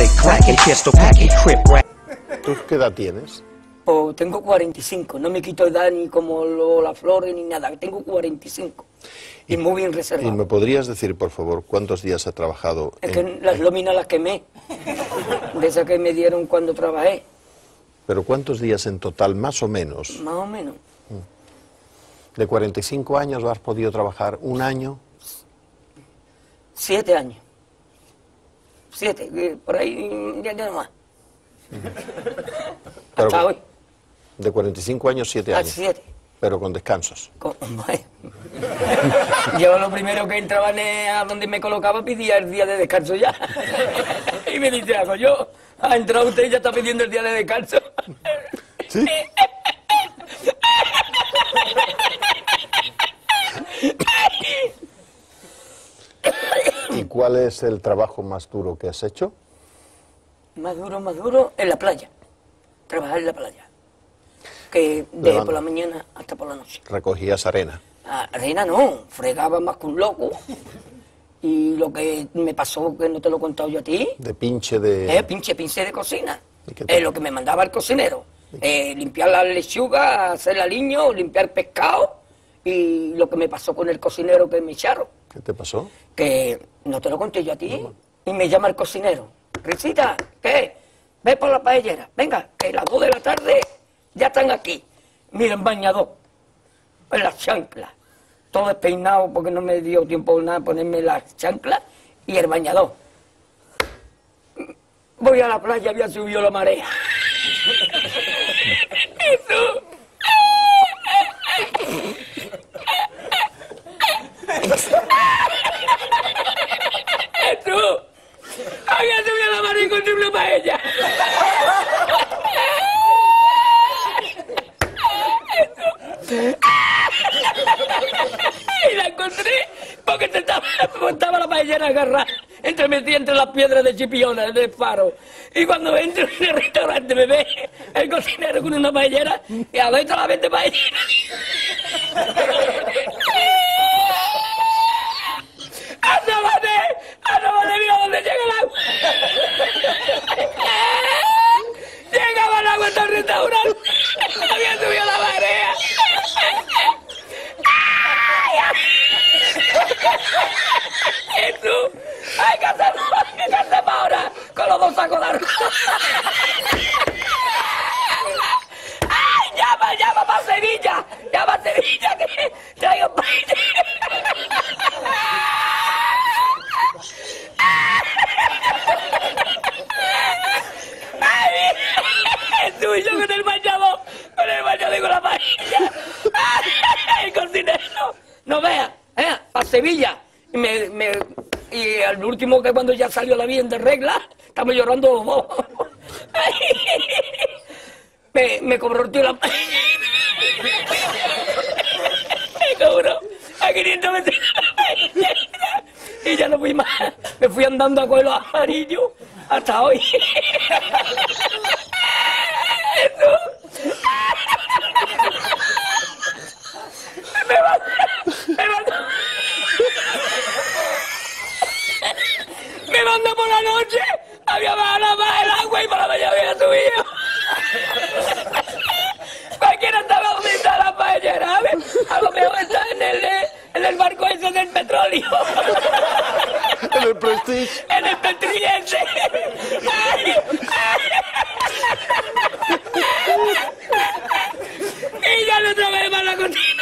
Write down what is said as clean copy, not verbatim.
click, clacking, pistol packing, crip rap. ¿Tú qué edad tienes? Pues tengo 45, no me quito edad ni como las flores ni nada, tengo 45 y muy bien ¿Y reservado. me podrías decir, por favor, cuántos días has trabajado? Es que las lóminas las quemé, de esas que me dieron cuando trabajé, ¿Pero cuántos días en total, más o menos? más o menos. ¿De 45 años has podido trabajar un año? 7 años. 7, por ahí ya nomás. Pero Hasta hoy. De 45 años, 7 A años. 7. Pero con descansos. Yo lo primero que entraba a donde me colocaba pedía el día de descanso ya. Y me dice algo, yo, ha entrado usted y ya está pidiendo el día de descanso. ¿Sí? ¿Y cuál es el trabajo más duro que has hecho? Más duro, en la playa. Trabajar en la playa. Que de por la mañana hasta por la noche. Recogías arena. Arena no, fregaba más que un loco. Y lo que me pasó, que no te lo he contado yo a ti, De pinche de... pinche de cocina. ¿Y qué tal? Lo que me mandaba el cocinero. Limpiar la lechuga, hacer aliño, limpiar pescado. Y lo que me pasó con el cocinero que me echaron. ¿Qué te pasó? Que no te lo conté yo a ti. Y me llama el cocinero. Risita, ¿qué? Ve por la paellera. Venga, que las 2 de la tarde ya están aquí. Miren, bañador. En las chanclas. Todo despeinado porque no me dio tiempo nada ponerme las chanclas y el bañador. Voy a la playa, había subido la marea. ¿Y tú? ¿Y tú? Había subido la marea y encontré una paella. Y la encontré porque estaba la paellera agarrada metida entre las piedras de Chipiona, del faro. Y cuando entro en el restaurante me ve el cocinero con una paellera y a ver la vende paellera. ¡Asómate, mira dónde llega el agua! Llegaba el agua hasta el restaurante. Había subido la marea. ¿Y tú? ¡Ay, qué hacemos ahora! Con los 2 sacos de arroz. ¡Ay, llama para Sevilla! ¡Llama a Sevilla que traigo paella! ¡Ay! Es tuyo con el bañador y con la paella. ¡Ay, el cocinero! No veas, a Sevilla. Y al último, que cuando ya salió la bien de regla, estamos llorando los dos. Me cobró el tío la paella. Me cobró a 500 metros la paella. Y ya no fui más. Me fui andando a coger los amarillos hasta hoy. Me mandó por la noche, había bajado más el agua y por la mañana había subido. Cualquiera estaba donde está la paellera, ¿sabes? A lo mejor está en el barco ese del petróleo. En el Prestige. En el Petriense. Y ya no otra vez más la contigo.